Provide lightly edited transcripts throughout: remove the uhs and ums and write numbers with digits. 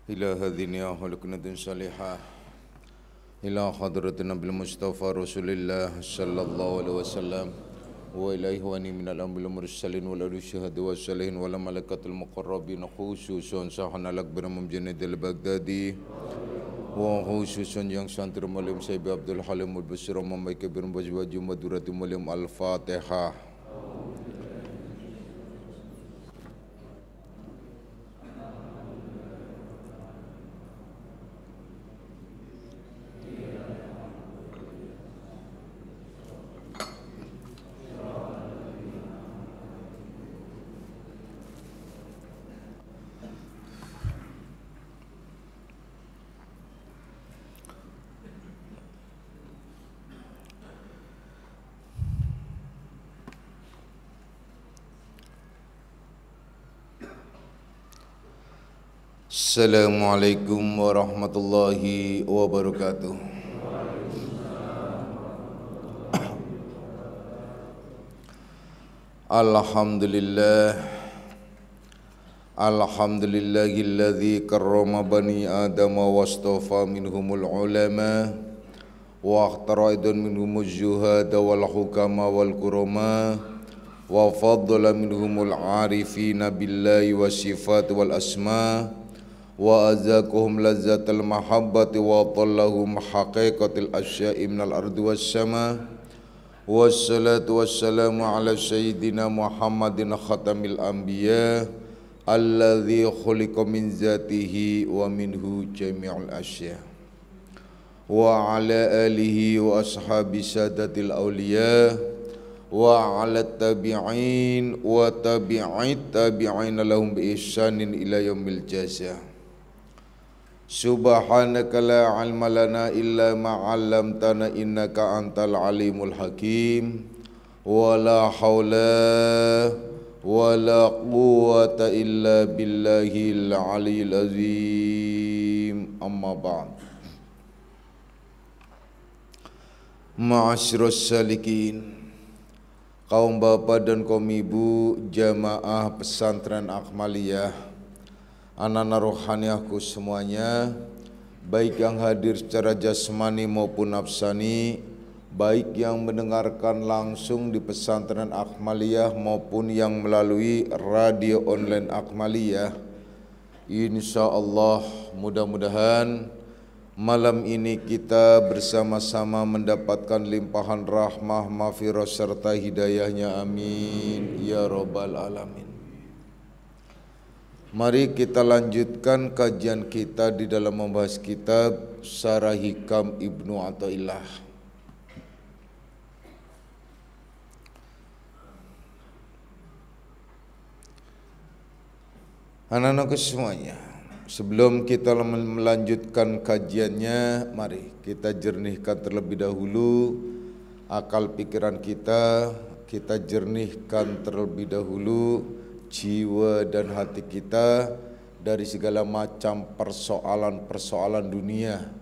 إلى هذه خلقنا صالحة إلى حضرة النبي المصطفى رسول الله صلى الله عليه وسلم وإلى إخواني من الأنبياء المرسلين والشهداء والصالحين والملائكة المقربين خصوصا سيدنا الأكبر مجند البغدادي وخصوصا yang santri Muallim Syekh Abdul Halim Al-Basri membaca berwajib madurati Muallim Al-Fatihah. Assalamualaikum warahmatullahi wabarakatuh. Alhamdulillahilladzi karrama bani Adam wastafa minhumul ulama wa akhtara minhumuz zuhada wal hukama wal kurama wa faddala minhumul arifina billahi was sifat wal asma wa azakuhum lazzatal mahabbati wa tallahum haqiqatil asya'i minal ardi was sama wassalatu wassalamu ala sayyidina Muhammadin khatamil anbiya alladzi khuliqa min zatihi wa minhu jami'ul asya wa ala alihi wa ashabi sadatil awliya wa ala tabi'in wa tabi'it tabi'in lahum bi ihsanin ila yaumil jazaa. Subhanaka la ilma lana illa ma 'allamtana innaka antal alimul hakim wa la haula wa la quwwata illa billahil aliyyil azim. Amma ba'd. Ma'asyiros salikin, kaum bapak dan kaum ibu jamaah pesantren Akmaliyah, anak-anak rohaniahku semuanya, baik yang hadir secara jasmani maupun nafsani, baik yang mendengarkan langsung di pesantren Akmaliyah maupun yang melalui radio online Akmaliyah. Insyaallah mudah-mudahan malam ini kita bersama-sama mendapatkan limpahan rahmah, maghfirah serta hidayahnya, amin ya rabbal alamin. Mari kita lanjutkan kajian kita di dalam membahas kitab Syarah Hikam Ibnu Athaillah. Anak-anakku semuanya, sebelum kita melanjutkan kajiannya, mari kita jernihkan terlebih dahulu akal pikiran kita jernihkan terlebih dahulu jiwa dan hati kita dari segala macam persoalan-persoalan dunia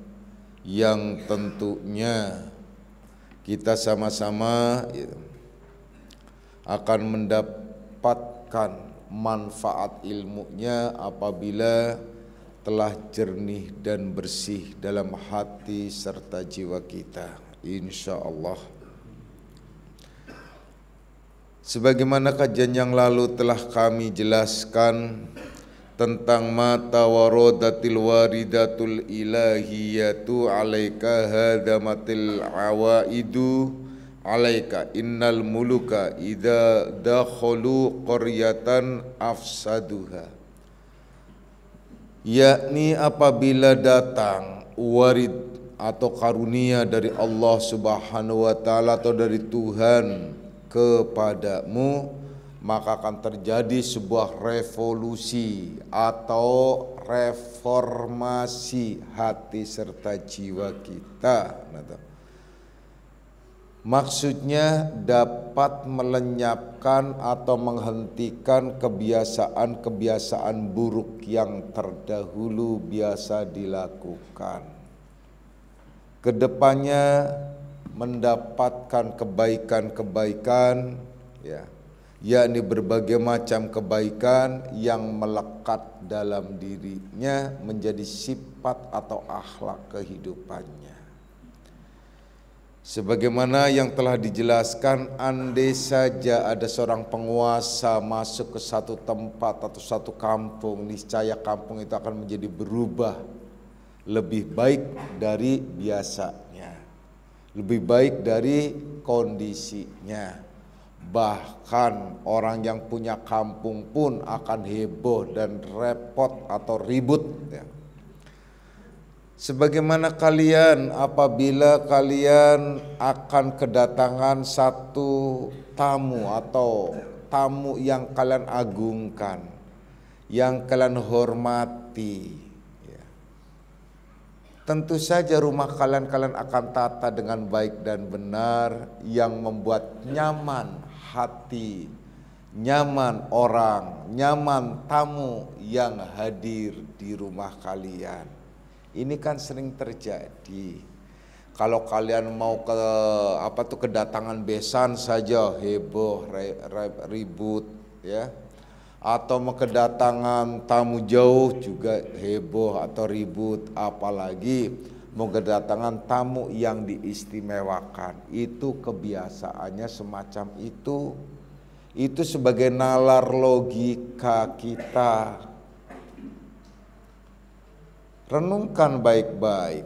yang tentunya kita sama-sama akan mendapatkan manfaat ilmunya apabila telah jernih dan bersih dalam hati serta jiwa kita, insyaallah. Sebagaimana kajian yang lalu telah kami jelaskan tentang mata waradatil waridatul ilahiyatu alaika hadamatil awaidu alaika innal muluka idza dakhalu qaryatan afsaduha, yakni apabila datang warid atau karunia dari Allah Subhanahu wa taala atau dari Tuhan kepadamu, maka akan terjadi sebuah revolusi atau reformasi hati serta jiwa kita. Maksudnya dapat melenyapkan atau menghentikan kebiasaan-kebiasaan buruk yang terdahulu biasa dilakukan. Kedepannya mendapatkan kebaikan-kebaikan yakni berbagai macam kebaikan yang melekat dalam dirinya menjadi sifat atau akhlak kehidupannya. Sebagaimana yang telah dijelaskan, andai saja ada seorang penguasa masuk ke satu tempat atau satu kampung, niscaya kampung itu akan menjadi berubah lebih baik dari biasanya, lebih baik dari kondisinya. Bahkan orang yang punya kampung pun akan heboh dan repot atau ribut ya. Sebagaimana kalian apabila kalian akan kedatangan satu tamu atau tamu yang kalian agungkan, yang kalian hormati ya. Tentu saja rumah kalian akan tata dengan baik dan benar yang membuat nyaman hati, nyaman orang, nyaman tamu yang hadir di rumah kalian. Ini kan sering terjadi. Kalau kalian mau kedatangan besan saja heboh, ribut ya. Atau mau kedatangan tamu jauh juga heboh atau ribut, apalagi mau kedatangan tamu yang diistimewakan. Itu kebiasaannya semacam itu. Itu sebagai nalar logika kita. Renungkan baik-baik.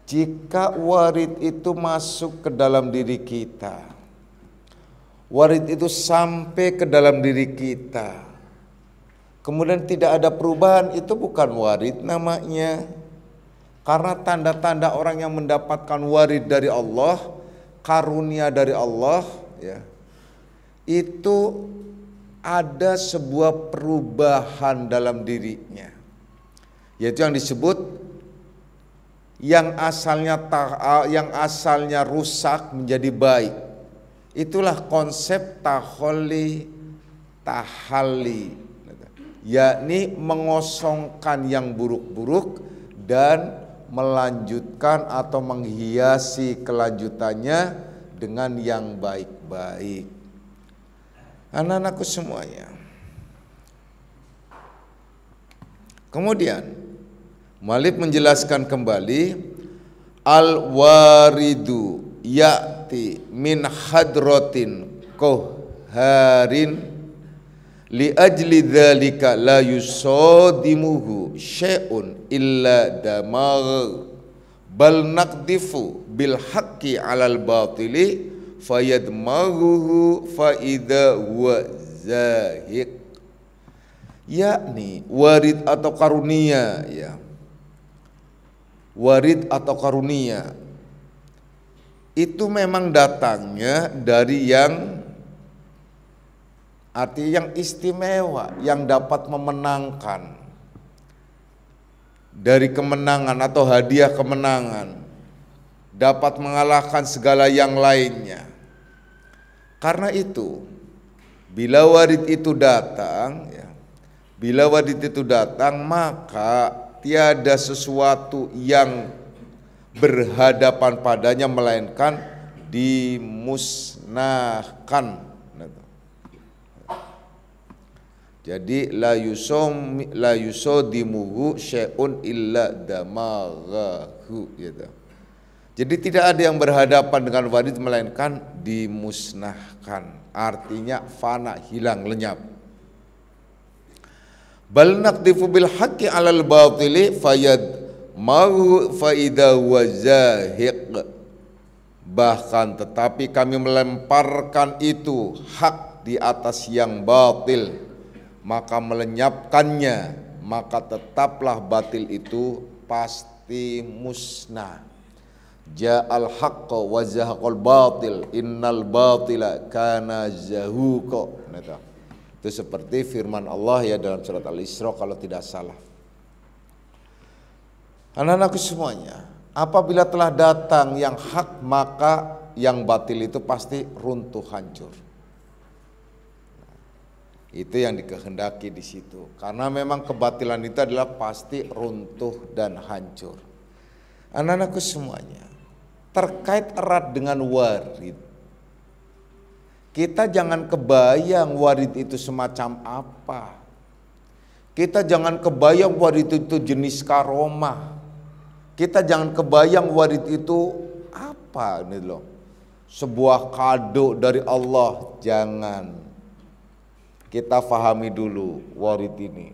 Jika warid itu masuk ke dalam diri kita, warid itu sampai ke dalam diri kita, kemudian tidak ada perubahan, itu bukan warid namanya. Karena tanda-tanda orang yang mendapatkan warid dari Allah, karunia dari Allah ya, itu ada sebuah perubahan dalam dirinya, yaitu yang disebut yang asalnya rusak menjadi baik. Itulah konsep tahalli, yakni mengosongkan yang buruk-buruk dan melanjutkan atau menghiasi kelanjutannya dengan yang baik-baik. Anak-anakku semuanya. Kemudian Malik menjelaskan kembali, al-waridu ya'ti min hadratin qahharin li ajli dzalika la yusadimuhu syai'un illa damagh bal naqdifu bil haqqi 'alal batili fayadmaghuhu fa idza huwa zahiq. Yakni warid atau karunia ya. Warid atau karunia itu memang datangnya dari yang arti yang istimewa, yang dapat memenangkan, dari kemenangan atau hadiah kemenangan, dapat mengalahkan segala yang lainnya. Karena itu bila warid itu datang ya, bila warid itu datang, maka tiada sesuatu yang berhadapan padanya melainkan dimusnahkan. Jadi la yusadimuhu syai'un illa damaghahu gitu. Jadi tidak ada yang berhadapan dengan warid melainkan dimusnahkan. Artinya fana, hilang, lenyap. Bal naqdifu bil haqqi 'alal batili fayad mahu faida wa zahiq. Bahkan tetapi kami melemparkan itu hak di atas yang batil, maka melenyapkannya, maka tetaplah batil itu pasti musnah. Ja'al haqqa wa zahaqal batil innal batila kana zahuqa. Itu seperti firman Allah ya dalam surat Al-Isra kalau tidak salah. Anak-anakku semuanya, apabila telah datang yang hak, maka yang batil itu pasti runtuh hancur. Itu yang dikehendaki di situ. Karena memang kebatilan itu adalah pasti runtuh dan hancur. Anak-anakku semuanya, terkait erat dengan warid, kita jangan kebayang warid itu semacam apa. Kita jangan kebayang warid itu jenis karomah. Kita jangan kebayang warid itu apa nih loh. Sebuah kado dari Allah, jangan. Kita fahami dulu warid ini.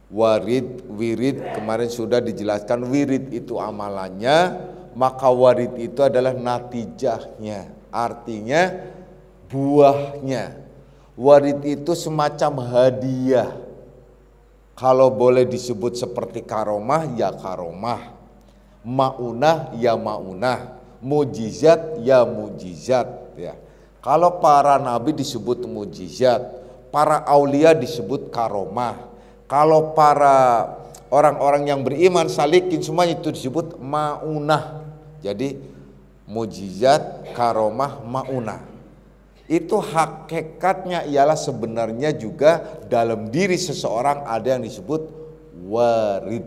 Warid, wirid kemarin sudah dijelaskan, wirid itu amalannya, maka warid itu adalah natijahnya, artinya buahnya. Warid itu semacam hadiah. Kalau boleh disebut seperti karomah, ya karomah. Maunah, ya maunah. Mujizat, ya mujizat. Ya. Kalau para nabi disebut mujizat, para aulia disebut karomah. Kalau para orang-orang yang beriman salikin semuanya itu disebut maunah. Jadi mujizat, karomah, maunah. Itu hakikatnya ialah sebenarnya juga dalam diri seseorang ada yang disebut warid.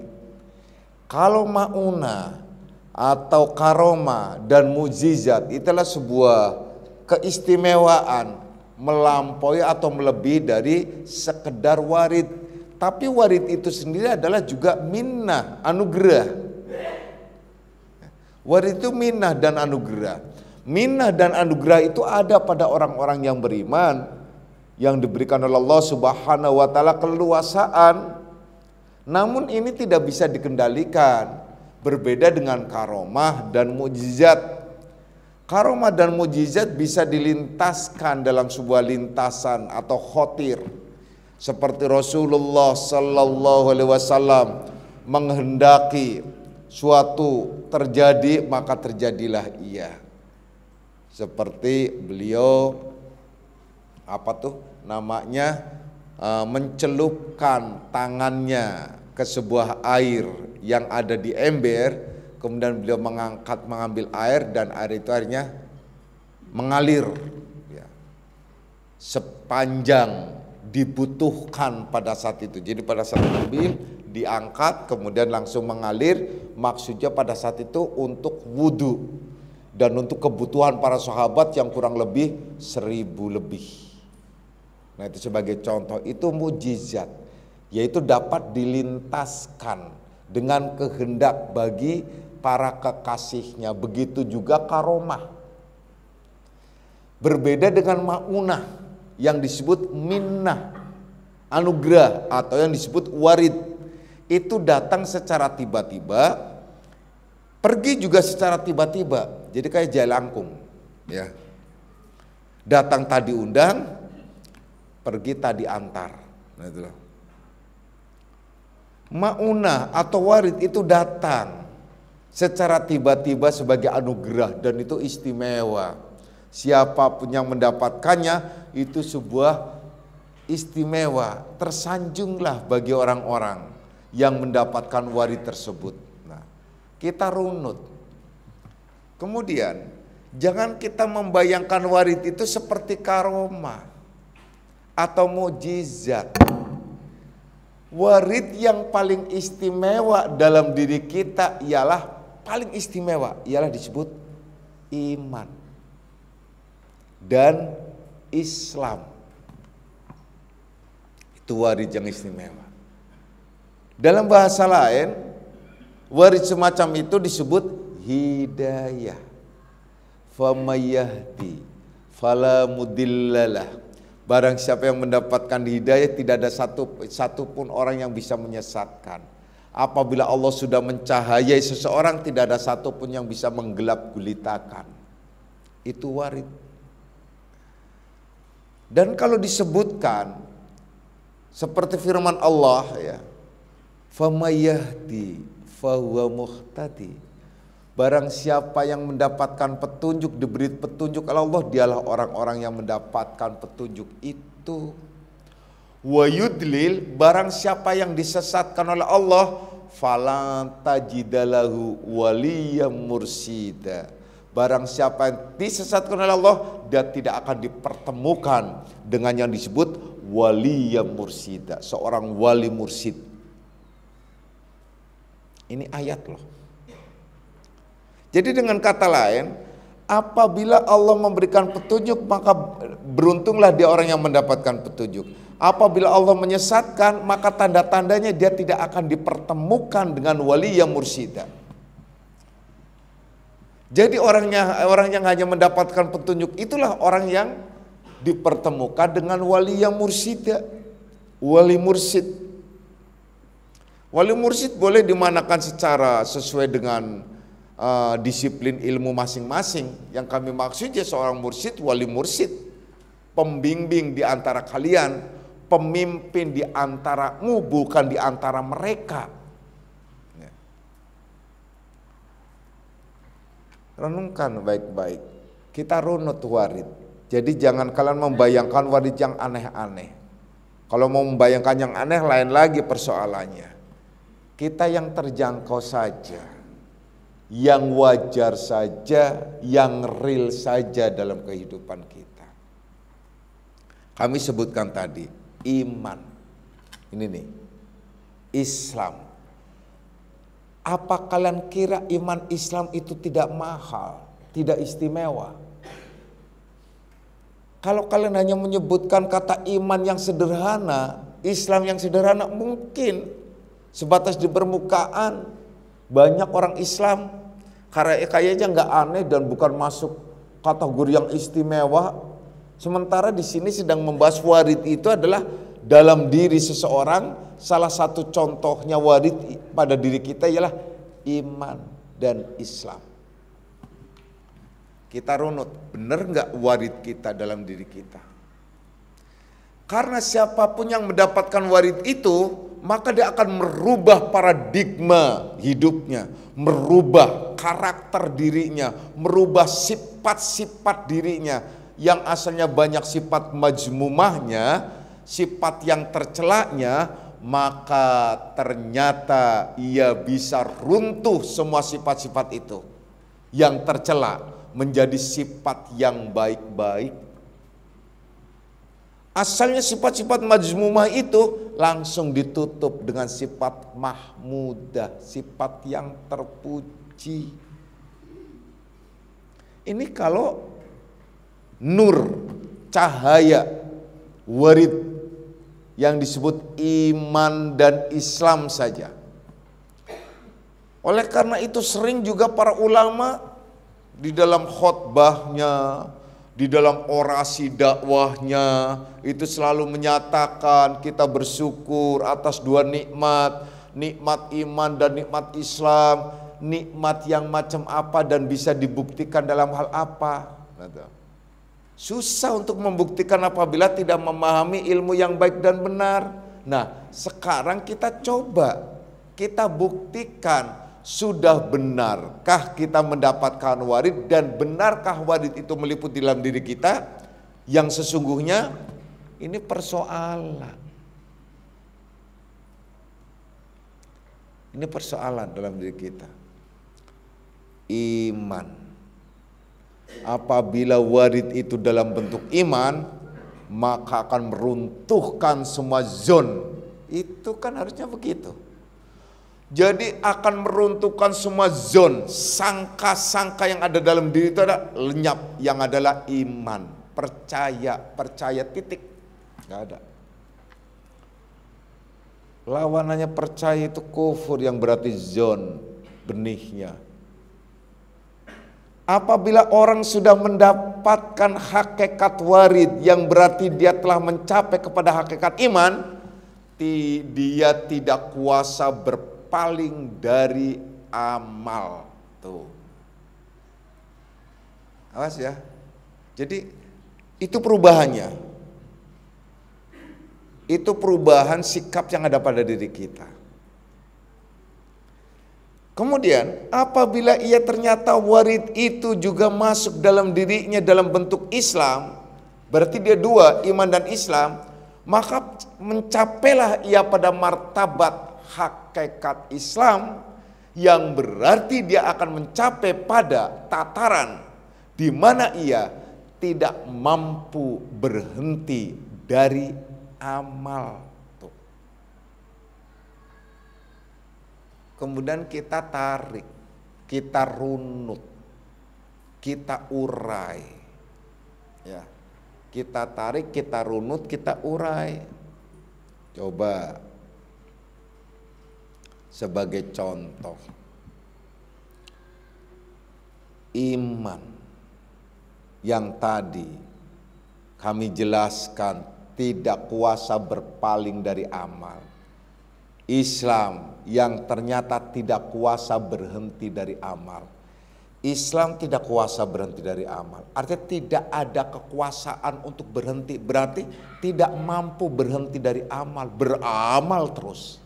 Kalau maunah atau karomah dan mujizat itulah sebuah keistimewaan melampaui atau melebihi dari sekedar warid. Tapi warid itu sendiri adalah juga minnah, anugerah. Warid itu minnah dan anugerah. Minnah dan anugerah itu ada pada orang-orang yang beriman, yang diberikan oleh Allah Subhanahu wa taala keleluasaan. Namun ini tidak bisa dikendalikan. Berbeda dengan karomah dan mukjizat. Karomah dan mukjizat bisa dilintaskan dalam sebuah lintasan atau khotir. Seperti Rasulullah Sallallahu Alaihi Wasallam menghendaki suatu terjadi, maka terjadilah ia. Seperti beliau mencelupkan tangannya ke sebuah air yang ada di ember, kemudian beliau mengambil air dan air itu akhirnya mengalir ya, sepanjang dibutuhkan pada saat itu. Jadi pada saat ambil, diangkat, kemudian langsung mengalir. Maksudnya pada saat itu untuk wudhu dan untuk kebutuhan para sahabat yang kurang lebih 1000 lebih. Nah itu sebagai contoh, itu mujizat, yaitu dapat dilintaskan dengan kehendak bagi para kekasihnya. Begitu juga karomah. Berbeda dengan maunah yang disebut minnah, anugerah, atau yang disebut warid. Itu datang secara tiba-tiba, pergi juga secara tiba-tiba. Jadi kayak jalangkung ya. Datang tadi undang, pergi tadi antar. Nah itulah. Maunah atau warid itu datang secara tiba-tiba sebagai anugerah dan itu istimewa. Siapapun yang mendapatkannya itu sebuah istimewa, tersanjunglah bagi orang-orang yang mendapatkan warid tersebut. Nah, kita runut. Kemudian, jangan kita membayangkan warid itu seperti karomah atau mukjizat. Warid yang paling istimewa dalam diri kita ialah disebut iman dan Islam. Itu warid yang istimewa. Dalam bahasa lain, warid semacam itu disebut hidayah. Famayahdi fala mudillalah. Barang siapa yang mendapatkan hidayah, tidak ada satupun orang yang bisa menyesatkan. Apabila Allah sudah mencahayai seseorang, tidak ada satupun yang bisa menggelap gulitakan. Itu warid. Dan kalau disebutkan seperti firman Allah ya, famayahdi fahuwa muhtadi. Barang siapa yang mendapatkan petunjuk, diberi petunjuk oleh Allah, dialah orang-orang yang mendapatkan petunjuk itu. Wa yudlil, barang siapa yang disesatkan oleh Allah, falan tajidalahu waliyam mursida. Barang siapa yang disesatkan oleh Allah, dia tidak akan dipertemukan dengan yang disebut waliyam mursida, seorang wali mursid. Ini ayat loh. Jadi dengan kata lain, Apabila Allah memberikan petunjuk, maka beruntunglah dia orang yang mendapatkan petunjuk. Apabila Allah menyesatkan, maka tanda-tandanya dia tidak akan dipertemukan dengan wali yang mursyidah. Jadi orang yang hanya mendapatkan petunjuk itulah orang yang dipertemukan dengan wali yang mursyidah, wali mursyid. Wali mursyid boleh dimanakan secara sesuai dengan disiplin ilmu masing-masing. Yang kami maksudnya seorang mursyid, wali mursyid, pembimbing di antara kalian, pemimpin di antaramu, bukan di antara mereka. Renungkan baik-baik. Kita runut warid. Jadi jangan kalian membayangkan warid yang aneh-aneh. Kalau mau membayangkan yang aneh, lain lagi persoalannya. Kita yang terjangkau saja, yang wajar saja, yang real saja dalam kehidupan kita. Kami sebutkan tadi, iman. Ini nih, Islam. Apa kalian kira iman Islam itu tidak mahal, tidak istimewa? Kalau kalian hanya menyebutkan kata iman yang sederhana, Islam yang sederhana, mungkin sebatas di permukaan. Banyak orang Islam kayaknya nggak aneh dan bukan masuk kategori yang istimewa. Sementara di sini sedang membahas warid itu adalah dalam diri seseorang. Salah satu contohnya warid pada diri kita ialah iman dan Islam. Kita runut, benar nggak warid kita dalam diri kita? Karena siapapun yang mendapatkan warid itu, maka dia akan merubah paradigma hidupnya, merubah karakter dirinya, merubah sifat-sifat dirinya yang asalnya banyak sifat majmumahnya, sifat yang tercelaknya, maka ternyata ia bisa runtuh semua sifat-sifat itu yang tercela menjadi sifat yang baik-baik. Asalnya sifat-sifat majmumah itu langsung ditutup dengan sifat mahmudah, sifat yang terpuji. Ini kalau nur, cahaya, warid yang disebut iman dan Islam saja. Oleh karena itu sering juga para ulama di dalam khotbahnya, di dalam orasi dakwahnya itu selalu menyatakan kita bersyukur atas dua nikmat, nikmat iman dan nikmat Islam. Nikmat yang macam apa dan bisa dibuktikan dalam hal apa? Susah untuk membuktikan apabila tidak memahami ilmu yang baik dan benar. Nah, sekarang kita coba, kita buktikan sudah benarkah kita mendapatkan warid dan benarkah warid itu meliputi dalam diri kita yang sesungguhnya. Ini persoalan. Ini persoalan dalam diri kita. Iman. Apabila warid itu dalam bentuk iman, maka akan meruntuhkan semua zon. Itu kan harusnya begitu. Jadi akan meruntuhkan semua zon, sangka-sangka yang ada dalam diri itu ada lenyap, yang adalah iman, percaya titik. Gak ada. Lawanannya percaya itu kufur yang berarti zon, benihnya. Apabila orang sudah mendapatkan hakikat warid yang berarti dia telah mencapai kepada hakikat iman, dia tidak kuasa berpaling dari amal. Tuh. Awas ya. Jadi itu perubahannya. Itu perubahan sikap yang ada pada diri kita. Kemudian apabila ia ternyata warid itu juga masuk dalam dirinya dalam bentuk Islam, berarti dia dua, iman dan Islam, maka mencapailah ia pada martabat hakikat Islam yang berarti dia akan mencapai pada tataran di mana ia tidak mampu berhenti dari amal. Kemudian kita tarik, kita runut. kita urai. Ya. Kita tarik, kita runut, kita urai. Coba sebagai contoh, iman yang tadi kami jelaskan tidak kuasa berpaling dari amal. Islam yang ternyata tidak kuasa berhenti dari amal. Islam tidak kuasa berhenti dari amal. Artinya tidak ada kekuasaan untuk berhenti. Berarti tidak mampu berhenti dari amal. Beramal terus.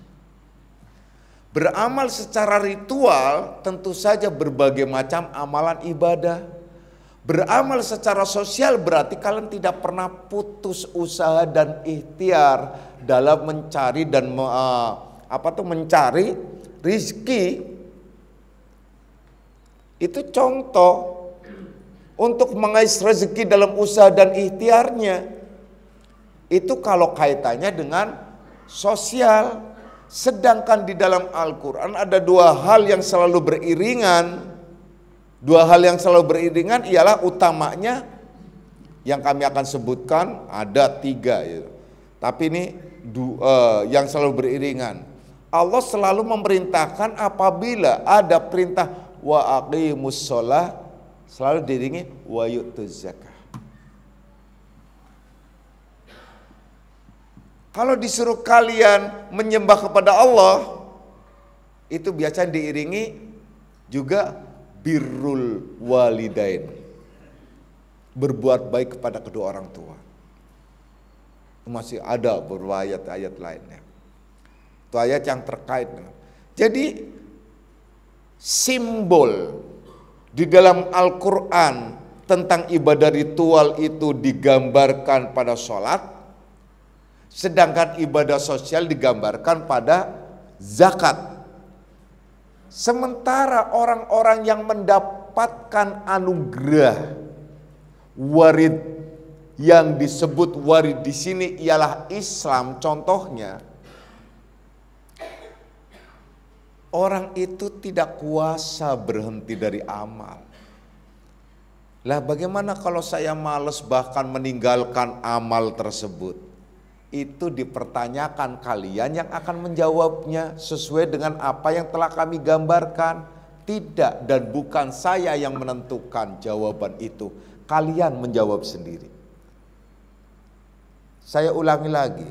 Beramal secara ritual tentu saja berbagai macam amalan ibadah. Beramal secara sosial berarti kalian tidak pernah putus usaha dan ikhtiar dalam mencari dan mencari rizki. Itu contoh untuk mengais rezeki dalam usaha dan ikhtiarnya. Itu kalau kaitannya dengan sosial. Sedangkan di dalam Al-Quran ada dua hal yang selalu beriringan. Dua hal yang selalu beriringan ialah utamanya yang kami akan sebutkan ada tiga. Ya. Tapi ini yang selalu beriringan. Allah selalu memerintahkan apabila ada perintah wa aqimus sholah, selalu diiringi wa yu'tuz zakah. Kalau disuruh kalian menyembah kepada Allah, itu biasanya diiringi juga birrul walidain, berbuat baik kepada kedua orang tua. Masih ada beberapa ayat-ayat lainnya. Itu ayat yang terkait dengan. Jadi simbol di dalam Al-Quran tentang ibadah ritual itu digambarkan pada sholat, sedangkan ibadah sosial digambarkan pada zakat. Sementara orang-orang yang mendapatkan anugerah warid, yang disebut warid di sini ialah Islam contohnya. Orang itu tidak kuasa berhenti dari amal. Lah bagaimana kalau saya malas bahkan meninggalkan amal tersebut? Itu dipertanyakan, kalian yang akan menjawabnya sesuai dengan apa yang telah kami gambarkan. Tidak, dan bukan saya yang menentukan jawaban itu. Kalian menjawab sendiri. Saya ulangi lagi.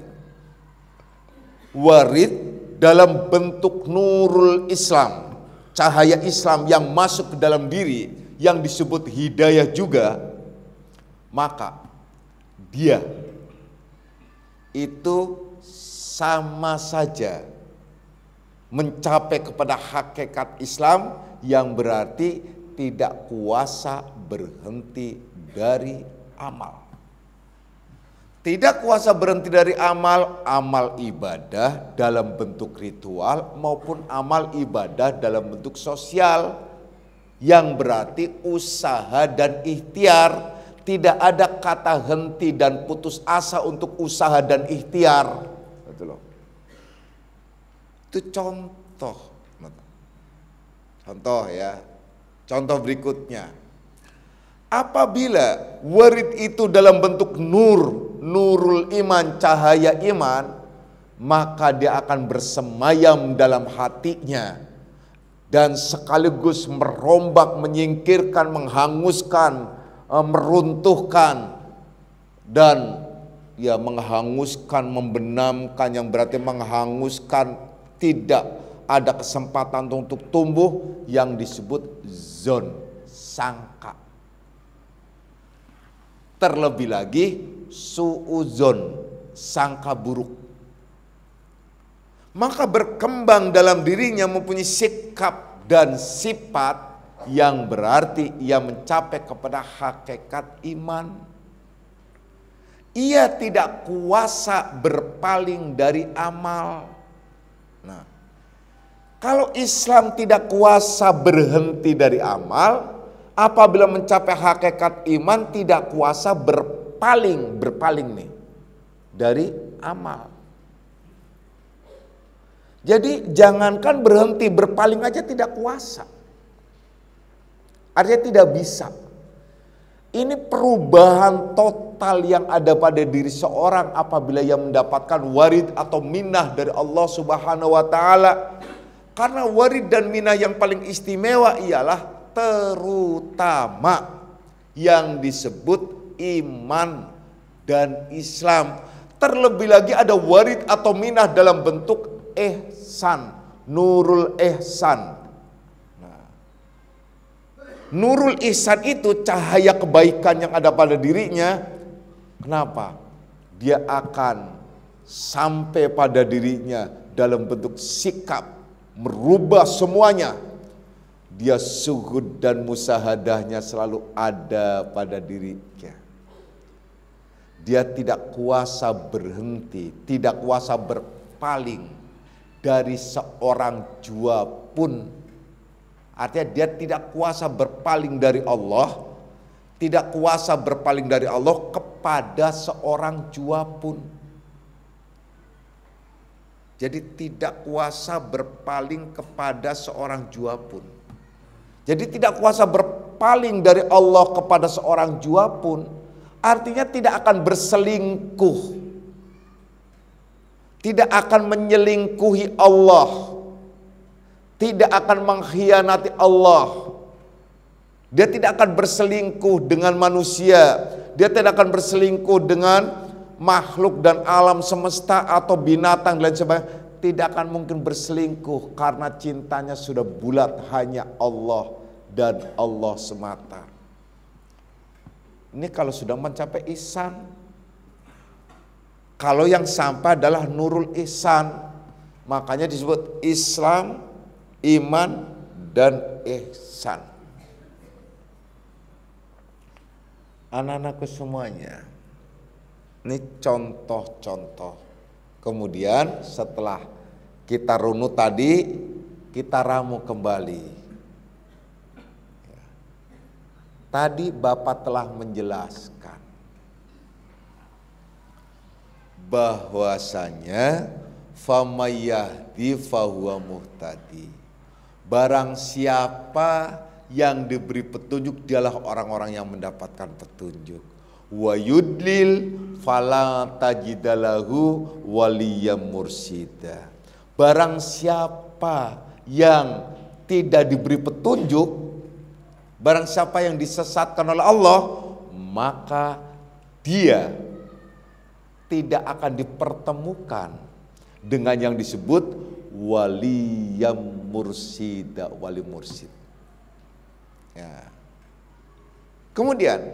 Warid dalam bentuk nurul Islam, cahaya Islam yang masuk ke dalam diri, yang disebut hidayah juga, maka dia itu sama saja mencapai kepada hakikat Islam, yang berarti tidak kuasa berhenti dari amal. Tidak kuasa berhenti dari amal, amal ibadah dalam bentuk ritual maupun amal ibadah dalam bentuk sosial, yang berarti usaha dan ikhtiar. Tidak ada kata henti dan putus asa untuk usaha dan ikhtiar. Itu contoh. Contoh ya. Contoh berikutnya. Apabila warid itu dalam bentuk nurul iman, cahaya iman, maka dia akan bersemayam dalam hatinya dan sekaligus merombak, menyingkirkan, menghanguskan, meruntuhkan, dan ya menghanguskan, membenamkan, yang berarti menghanguskan, tidak ada kesempatan untuk tumbuh, yang disebut zon, sangka. Terlebih lagi suuzon, sangka buruk. Maka berkembang dalam dirinya mempunyai sikap dan sifat yang berarti ia mencapai kepada hakikat iman. Ia tidak kuasa berpaling dari amal. Nah, kalau Islam tidak kuasa berhenti dari amal, apabila mencapai hakikat iman tidak kuasa berpaling nih dari amal. Jadi jangankan berhenti, berpaling aja tidak kuasa. Artinya tidak bisa. Ini perubahan total yang ada pada diri seorang apabila ia mendapatkan warid atau minah dari Allah Subhanahu wa taala. Karena warid dan minah yang paling istimewa ialah terutama yang disebut iman dan Islam. Terlebih lagi ada warid atau minah dalam bentuk ihsan, nurul ihsan. Nurul ihsan itu cahaya kebaikan yang ada pada dirinya. Kenapa? Dia akan sampai pada dirinya dalam bentuk sikap, merubah semuanya. Dia suhud dan musahadahnya selalu ada pada dirinya. Dia tidak kuasa berhenti, tidak kuasa berpaling dari seorang jua pun. Artinya dia tidak kuasa berpaling dari Allah, tidak kuasa berpaling dari Allah kepada seorang jua pun. Jadi tidak kuasa berpaling kepada seorang jua pun. Jadi tidak kuasa berpaling dari Allah kepada seorang jua pun, artinya tidak akan berselingkuh. Tidak akan menyelingkuhi Allah. Tidak akan mengkhianati Allah. Dia tidak akan berselingkuh dengan manusia. Dia tidak akan berselingkuh dengan makhluk dan alam semesta atau binatang dan lain sebagainya. Tidak akan mungkin berselingkuh karena cintanya sudah bulat hanya Allah dan Allah semata. Ini kalau sudah mencapai ihsan. Kalau yang sampai adalah nurul ihsan, makanya disebut Islam, iman, dan ihsan. Anak-anakku semuanya, ini contoh-contoh. Kemudian setelah kita runut tadi, kita ramu kembali. Tadi Bapak telah menjelaskan bahwasanya famayahdi fahuwa muhtadi. Barang siapa yang diberi petunjuk dialah orang-orang yang mendapatkan petunjuk. Wa yudlil fala tajidalahu waliyam mursida. Barang siapa yang tidak diberi petunjuk, barang siapa yang disesatkan oleh Allah, maka dia tidak akan dipertemukan dengan yang disebut waliyam mursida, wali mursid. Ya. Kemudian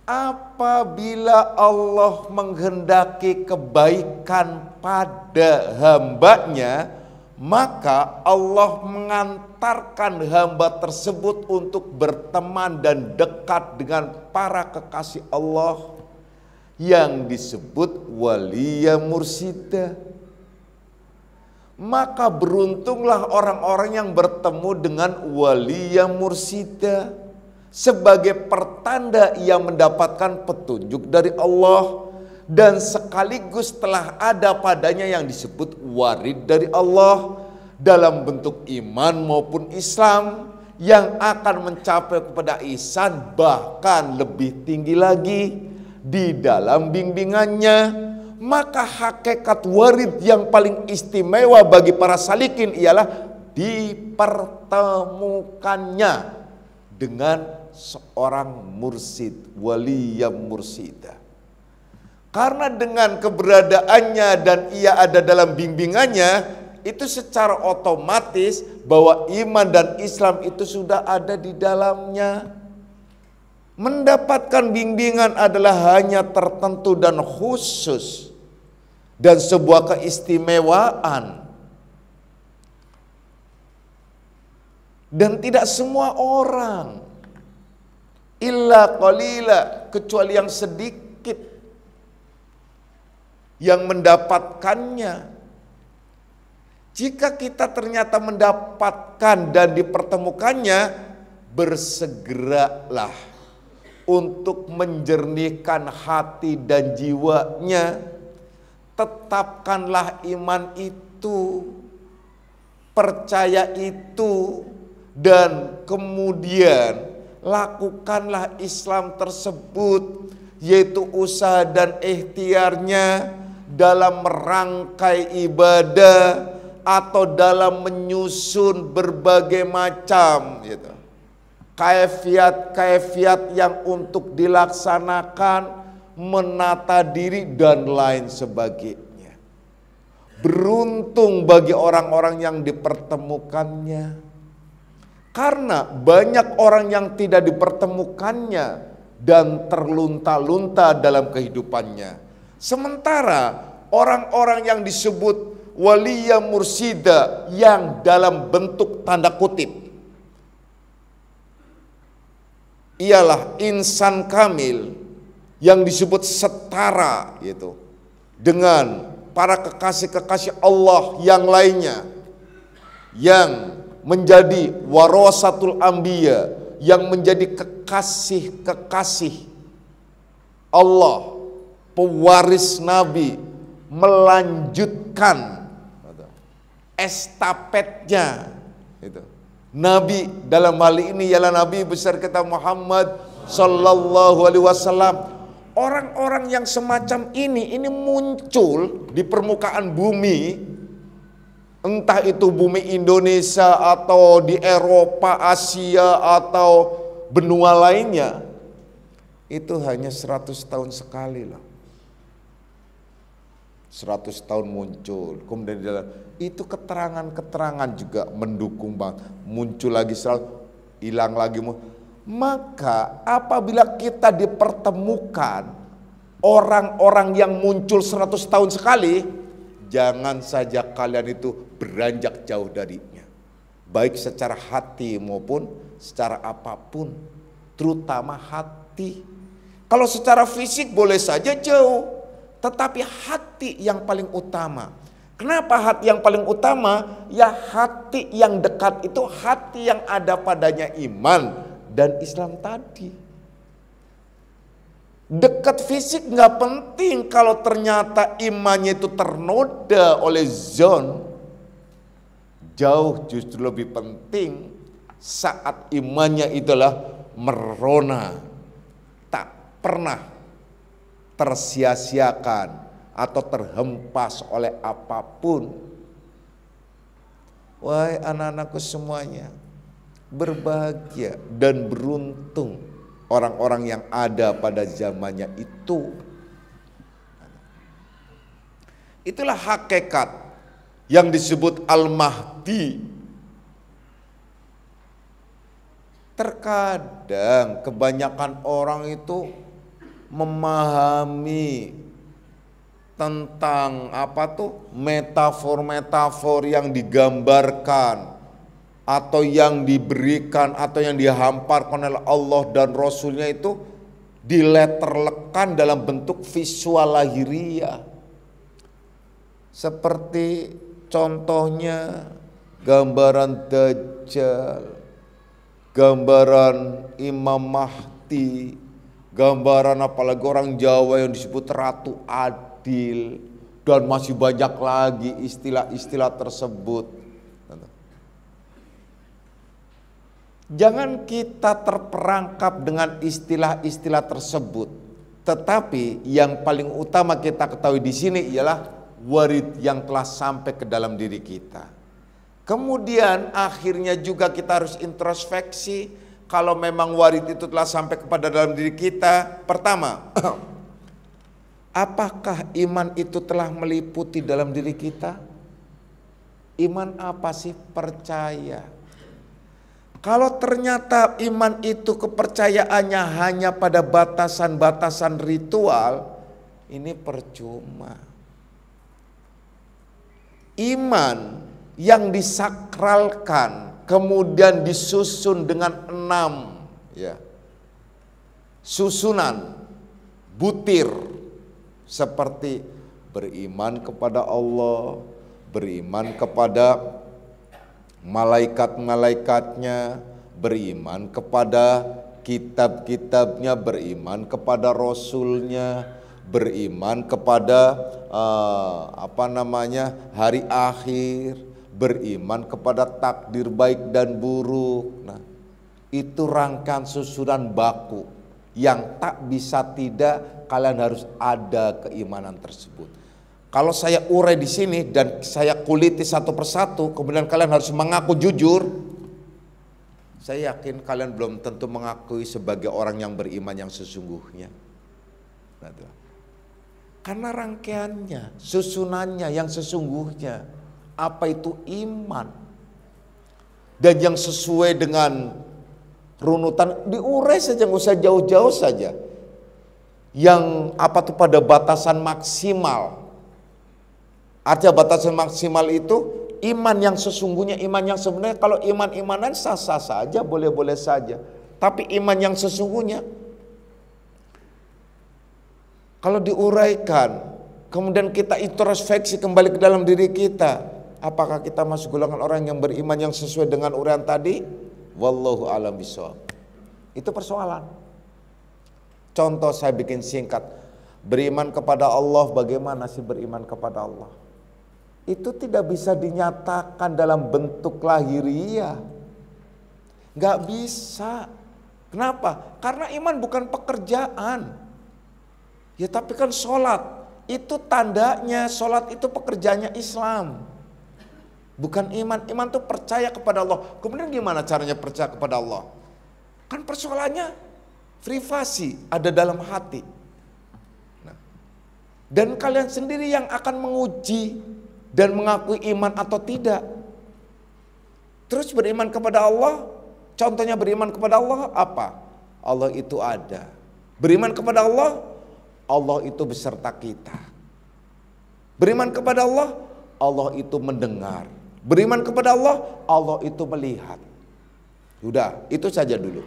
apabila Allah menghendaki kebaikan pada hambanya, maka Allah mengantarkan hamba tersebut untuk berteman dan dekat dengan para kekasih Allah yang disebut waliya mursida. Maka beruntunglah orang-orang yang bertemu dengan waliya mursida sebagai pertanda ia mendapatkan petunjuk dari Allah, dan sekaligus telah ada padanya yang disebut warid dari Allah dalam bentuk iman maupun Islam yang akan mencapai kepada ihsan, bahkan lebih tinggi lagi di dalam bimbingannya. Maka hakikat warid yang paling istimewa bagi para salikin ialah dipertemukannya dengan seorang mursid, waliyam mursida. Karena dengan keberadaannya dan ia ada dalam bimbingannya, itu secara otomatis bahwa iman dan Islam itu sudah ada di dalamnya. Mendapatkan bimbingan adalah hanya tertentu dan khusus dan sebuah keistimewaan. Dan tidak semua orang, illa qalila, kecuali yang sedikit yang mendapatkannya. Jika kita ternyata mendapatkan dan dipertemukannya, bersegeralah untuk menjernihkan hati dan jiwanya. Tetapkanlah iman itu, percaya itu, dan kemudian lakukanlah Islam tersebut, yaitu usaha dan ikhtiarnya dalam merangkai ibadah atau dalam menyusun berbagai macam gitu, kaifiat yang untuk dilaksanakan, menata diri dan lain sebagainya. Beruntung bagi orang-orang yang dipertemukannya, karena banyak orang yang tidak dipertemukannya dan terlunta-lunta dalam kehidupannya. Sementara orang-orang yang disebut waliya mursida yang dalam bentuk tanda kutip ialah insan kamil yang disebut setara gitu dengan para kekasih-kekasih Allah yang lainnya, yang menjadi warasatul anbiya, yang menjadi kekasih-kekasih Allah, pewaris Nabi, melanjutkan estafetnya itu. Nabi dalam hal ini ialah Nabi besar kita Muhammad sallallahu alaihi wasallam. Orang-orang yang semacam ini muncul di permukaan bumi, entah itu bumi Indonesia atau di Eropa, Asia atau benua lainnya, itu hanya 100 tahun sekali loh. 100 tahun muncul, kemudian itu keterangan-keterangan juga mendukung bang, muncul lagi selalu, hilang lagi. Maka apabila kita dipertemukan orang-orang yang muncul 100 tahun sekali, jangan saja kalian itu beranjak jauh darinya, baik secara hati maupun secara apapun, terutama hati. Kalau secara fisik boleh saja jauh, tetapi hati yang paling utama. Kenapa hati yang paling utama? Ya hati yang dekat itu hati yang ada padanya iman dan Islam tadi. Dekat fisik nggak penting kalau ternyata imannya itu ternoda oleh zon. Jauh justru lebih penting saat imannya itulah merona, tak pernah tersia-siakan atau terhempas oleh apapun. Wahai anak-anakku semuanya, berbahagia dan beruntung orang-orang yang ada pada zamannya itu. Itulah hakikat yang disebut Al-Mahdi. Terkadang kebanyakan orang itu memahami tentang metafor-metafor yang digambarkan atau yang diberikan atau yang dihamparkan oleh Allah dan Rasulnya itu diletterlekan dalam bentuk visual lahiriah. Seperti contohnya gambaran Dajjal, gambaran Imam Mahdi, gambaran apalagi orang Jawa yang disebut Ratu Adil, dan masih banyak lagi istilah-istilah tersebut. Jangan kita terperangkap dengan istilah-istilah tersebut, tetapi yang paling utama kita ketahui di sini ialah warid yang telah sampai ke dalam diri kita. Kemudian akhirnya juga kita harus introspeksi, kalau memang warid itu telah sampai kepada dalam diri kita. Pertama, apakah iman itu telah meliputi dalam diri kita? Iman apa sih? Percaya. Kalau ternyata iman itu kepercayaannya hanya pada batasan-batasan ritual, ini percuma. Iman yang disakralkan kemudian disusun dengan 6 susunan butir, seperti beriman kepada Allah, beriman kepada malaikat-malaikatnya, beriman kepada kitab-kitabnya, beriman kepada Rasulnya, beriman kepada hari akhir, beriman kepada takdir baik dan buruk. Nah, Itu rangkaian susunan baku yang tak bisa tidak kalian harus ada keimanan tersebut. Kalau saya urai di sini dan saya kuliti satu persatu, kemudian kalian harus mengaku jujur, saya yakin kalian belum tentu mengakui sebagai orang yang beriman yang sesungguhnya. Nah, karena rangkaiannya, susunannya yang sesungguhnya, apa itu iman, dan yang sesuai dengan runutan diurai saja, nggak usah jauh-jauh saja. Yang apa tuh pada batasan maksimal. Artinya batasan maksimal itu iman yang sesungguhnya, iman yang sebenarnya. Kalau iman-imanan sah-sah saja, boleh-boleh saja. Tapi iman yang sesungguhnya, kalau diuraikan, kemudian kita introspeksi kembali ke dalam diri kita, apakah kita masuk golongan orang yang beriman yang sesuai dengan uraian tadi? Wallahu a'lam bishawab. Itu persoalan. Contoh saya bikin singkat. Beriman kepada Allah, bagaimana sih beriman kepada Allah? Itu tidak bisa dinyatakan dalam bentuk lahiriah. Gak bisa. Kenapa? Karena iman bukan pekerjaan. Ya tapi kan sholat, itu tandanya, sholat itu pekerjaannya Islam. Bukan iman, iman itu percaya kepada Allah. Kemudian gimana caranya percaya kepada Allah? Kan persoalannya privasi, ada dalam hati. Nah, dan kalian sendiri yang akan menguji dan mengakui iman atau tidak. Terus beriman kepada Allah, contohnya beriman kepada Allah apa? Allah itu ada. Beriman kepada Allah, Allah itu beserta kita. Beriman kepada Allah, Allah itu mendengar. Beriman kepada Allah, Allah itu melihat. Sudah, itu saja dulu.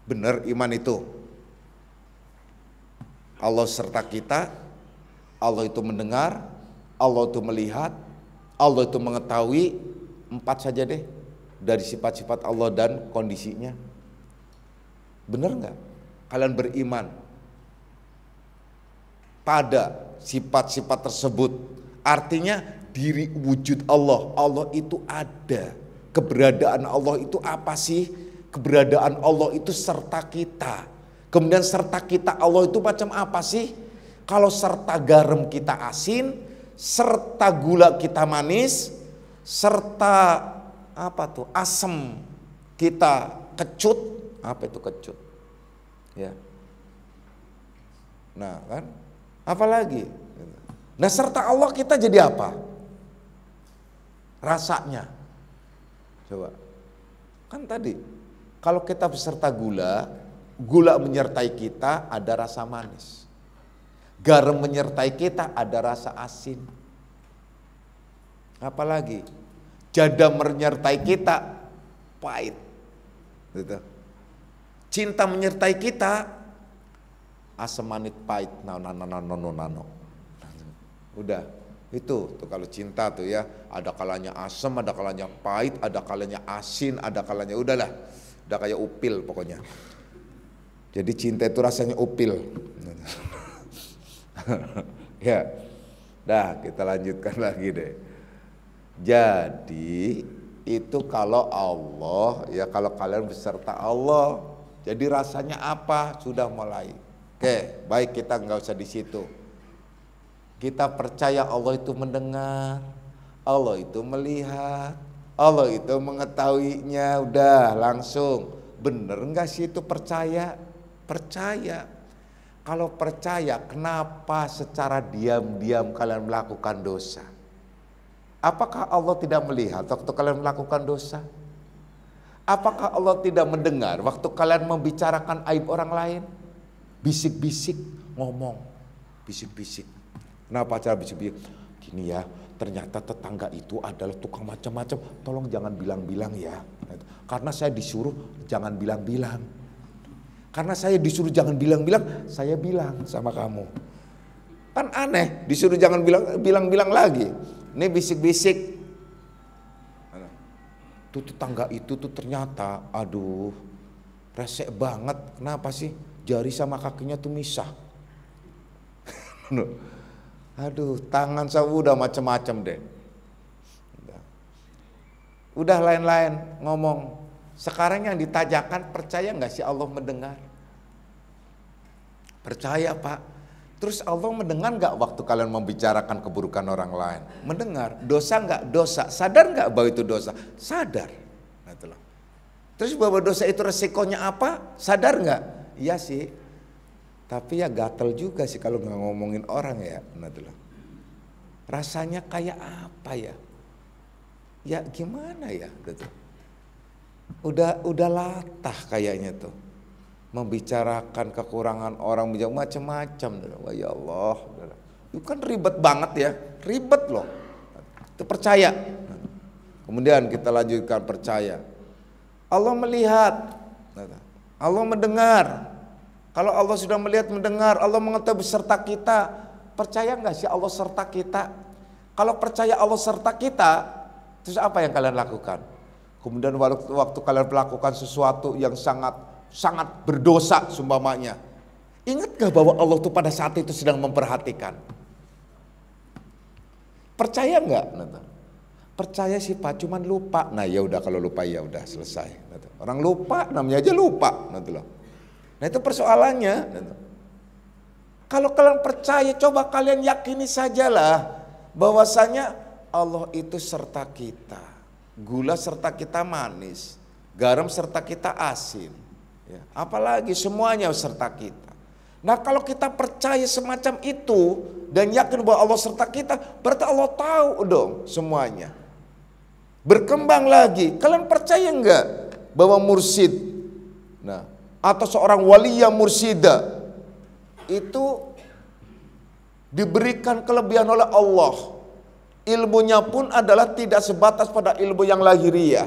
Benar iman itu. Allah serta kita, Allah itu mendengar, Allah itu melihat, Allah itu mengetahui. 4 saja deh dari sifat-sifat Allah dan kondisinya. Benar nggak? Kalian beriman pada sifat-sifat tersebut. Artinya diri wujud Allah, Allah itu ada. Keberadaan Allah itu apa sih? Keberadaan Allah itu serta kita. Kemudian serta kita Allah itu macam apa sih? Kalau serta garam kita asin, serta gula kita manis, serta apa tuh asam kita kecut. Apa itu kecut? Ya. Nah kan, apalagi? Nah serta Allah kita jadi apa? Rasanya. Coba. Kan tadi, kalau kita beserta gula, gula menyertai kita ada rasa manis. Garam menyertai kita ada rasa asin. Apalagi? Jada menyertai kita pahit. Gitu. Cinta menyertai kita asam manis pahit nano. Udah itu tuh kalau cinta tuh ya, ada kalanya asam, ada kalanya pahit, ada kalanya asin, ada kalanya udahlah, udah kayak upil pokoknya. Jadi cinta itu rasanya upil. Ya, dah kita lanjutkan lagi deh. Jadi itu kalau Allah ya, kalau kalian beserta Allah. Jadi rasanya apa? Sudah mulai. Oke, baik kita nggak usah di situ. Kita percaya Allah itu mendengar, Allah itu melihat, Allah itu mengetahuinya. Udah langsung. Bener nggak sih itu percaya? Percaya. Kalau percaya, kenapa secara diam-diam kalian melakukan dosa? Apakah Allah tidak melihat waktu kalian melakukan dosa? Apakah Allah tidak mendengar waktu kalian membicarakan aib orang lain? Bisik-bisik ngomong, bisik-bisik. Kenapa cara bisik-bisik? Gini ya, ternyata tetangga itu adalah tukang macam-macam. Tolong jangan bilang-bilang ya. Karena saya disuruh jangan bilang-bilang. Karena saya disuruh jangan bilang-bilang, saya bilang sama kamu. Kan aneh, disuruh jangan bilang-bilang lagi. Ini bisik-bisik. Tuh tetangga itu tuh ternyata, aduh, resek banget. Kenapa sih? Jari sama kakinya tuh misah. Aduh, tangan saya udah macem-macem deh. Udah lain-lain ngomong. Sekarang yang ditajakan, percaya nggak sih Allah mendengar? Percaya Pak. Terus Allah mendengar nggak waktu kalian membicarakan keburukan orang lain? Mendengar. Dosa nggak? Dosa. Sadar nggak bahwa itu dosa? Sadar. Terus bahwa dosa itu resikonya apa? Sadar nggak? Iya sih. Tapi ya gatel juga sih kalau nggak ngomongin orang ya. Rasanya kayak apa ya? Ya gimana ya? Udah latah kayaknya tuh. Membicarakan kekurangan orang macam-macam. Wah ya Allah. Itu kan ribet banget ya. Ribet loh. Itu percaya. Kemudian kita lanjutkan percaya. Allah melihat. Allah mendengar. Kalau Allah sudah melihat, mendengar, Allah mengetahui beserta kita. Percaya nggak sih Allah serta kita? Kalau percaya Allah serta kita, terus apa yang kalian lakukan? Kemudian waktu kalian melakukan sesuatu yang sangat berdosa sumpamanya, ingat gak bahwa Allah tuh pada saat itu sedang memperhatikan? Percaya nggak? Percaya sih Pak, cuman lupa. Nah ya udah, kalau lupa ya udah selesai. Orang lupa, namanya aja lupa. Nah itu persoalannya. Kalau kalian percaya, coba kalian yakini sajalah bahwasanya Allah itu serta kita. Gula serta kita manis, garam serta kita asin. Ya, apalagi semuanya serta kita. Nah kalau kita percaya semacam itu dan yakin bahwa Allah serta kita, berarti Allah tahu dong semuanya. Berkembang lagi, kalian percaya enggak bahwa mursyid, nah atau seorang waliya mursyida itu diberikan kelebihan oleh Allah. Ilmunya pun adalah tidak sebatas pada ilmu yang lahiriah.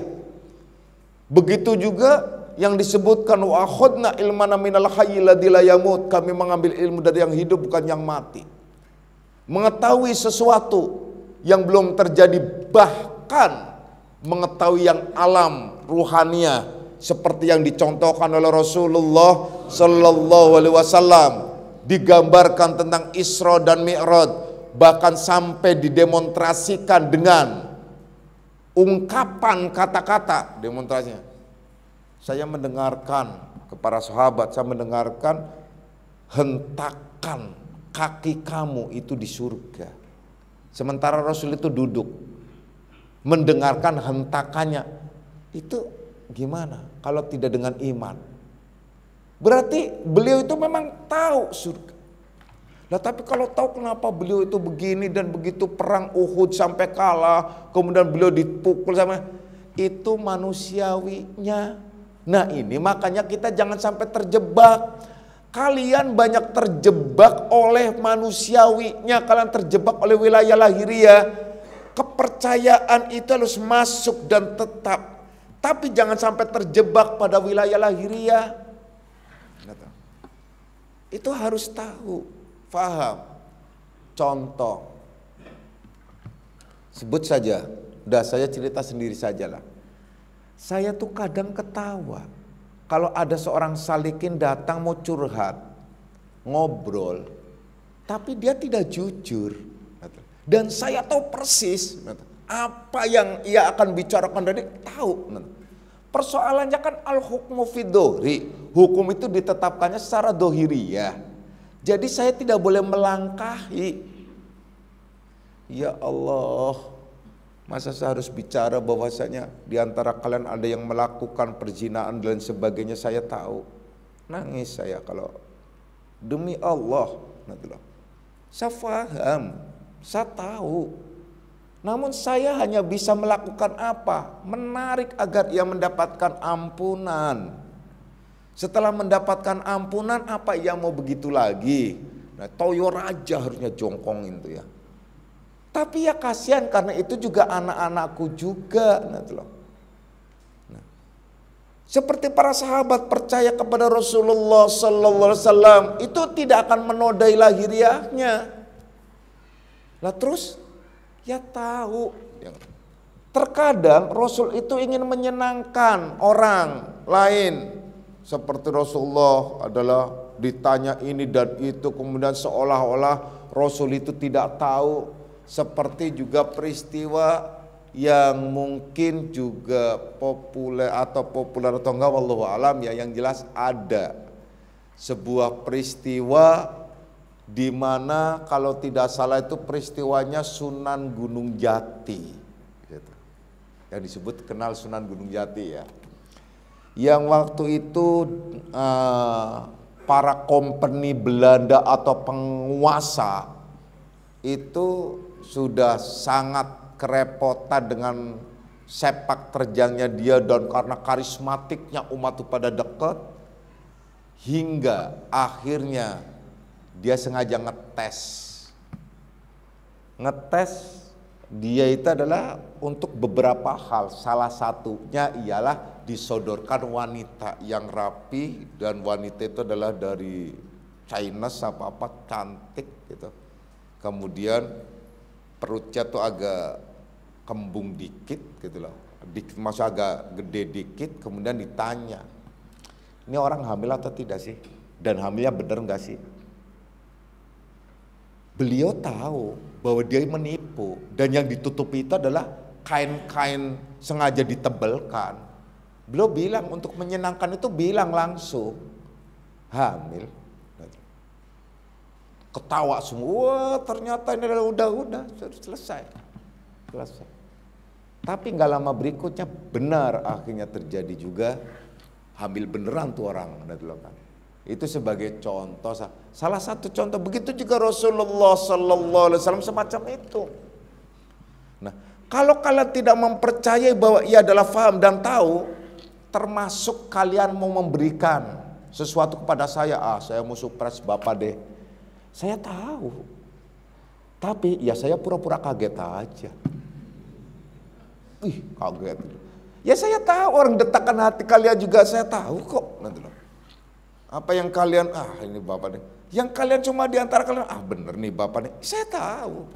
Begitu juga yang disebutkan wa akhadna ilmana minal hayyil ladzi la yamut, kami mengambil ilmu dari yang hidup bukan yang mati. Mengetahui sesuatu yang belum terjadi, bahkan mengetahui yang alam ruhania seperti yang dicontohkan oleh Rasulullah sallallahu alaihi wasallam, digambarkan tentang Isra dan Mi'raj, bahkan sampai didemonstrasikan dengan ungkapan kata-kata demonstrasinya. Saya mendengarkan kepada sahabat, saya mendengarkan hentakan kaki kamu itu di surga. Sementara Rasul itu duduk mendengarkan hentakannya. Itu gimana kalau tidak dengan iman? Berarti beliau itu memang tahu surga. Nah tapi kalau tahu kenapa beliau itu begini dan begitu, perang Uhud sampai kalah, kemudian beliau dipukul sama, itu manusiawinya. Nah ini makanya kita jangan sampai terjebak. Kalian banyak terjebak oleh manusiawinya, kalian terjebak oleh wilayah lahiriah. Kepercayaan itu harus masuk dan tetap, tapi jangan sampai terjebak pada wilayah lahiriah. Itu harus tahu, faham. Contoh, sebut saja, udah saya cerita sendiri sajalah. Saya tuh kadang ketawa kalau ada seorang salikin datang mau curhat, ngobrol, tapi dia tidak jujur. Dan saya tahu persis apa yang ia akan bicarakan, dari tahu. Persoalannya kan al-hukmu fid-dohri, hukum itu ditetapkannya secara dohiriyah. Jadi saya tidak boleh melangkahi. Ya Allah, masa saya harus bicara bahwasanya di antara kalian ada yang melakukan perzinaan dan sebagainya, saya tahu. Nangis saya kalau demi Allah. Saya paham, saya tahu. Namun saya hanya bisa melakukan apa? Menarik agar ia mendapatkan ampunan. Setelah mendapatkan ampunan, apa ia mau begitu lagi? Nah, toyo raja harusnya jongkongin tuh ya. Tapi ya kasihan, karena itu juga anak-anakku juga. Nah, seperti para sahabat percaya kepada Rasulullah sallallahu alaihi wasallam, itu tidak akan menodai lahiriahnya. Lah terus ya tahu. Terkadang Rasul itu ingin menyenangkan orang lain. Seperti Rasulullah adalah ditanya ini dan itu, kemudian seolah-olah Rasul itu tidak tahu. Seperti juga peristiwa yang mungkin juga populer atau enggak wallahu alam ya, yang jelas ada sebuah peristiwa di mana kalau tidak salah itu peristiwanya Sunan Gunung Jati gitu. Yang disebut kenal Sunan Gunung Jati ya. Yang waktu itu para company Belanda atau penguasa itu sudah sangat kerepotan dengan sepak terjangnya dia, dan karena karismatiknya umat itu pada dekat, hingga akhirnya dia sengaja ngetes dia itu adalah untuk beberapa hal. Salah satunya ialah disodorkan wanita yang rapi, dan wanita itu adalah dari China apa cantik gitu. Kemudian perutnya tuh agak kembung dikit gitu loh, masa agak gede dikit. Kemudian ditanya, ini orang hamil atau tidak sih, dan hamilnya bener nggak sih? Beliau tahu bahwa dia menipu, dan yang ditutupi itu adalah kain-kain sengaja ditebelkan. Beliau bilang untuk menyenangkan itu bilang langsung hamil. Ketawa semua, ternyata ini adalah udah selesai. Tapi nggak lama berikutnya benar akhirnya terjadi juga, hamil beneran tuh orang. Itu sebagai contoh, salah satu contoh. Begitu juga Rasulullah Sallallahu Alaihi Wasallam semacam itu. Nah, kalau kalian tidak mempercayai bahwa ia adalah faham dan tahu, termasuk kalian mau memberikan sesuatu kepada saya, saya mau supres Bapak deh. Saya tahu, tapi ya saya pura-pura kaget aja. Kaget. Ya saya tahu, orang detakan hati kalian juga saya tahu kok. Apa yang kalian, ini Bapak nih. Yang kalian cuma diantara kalian, bener nih Bapak nih. Saya tahu.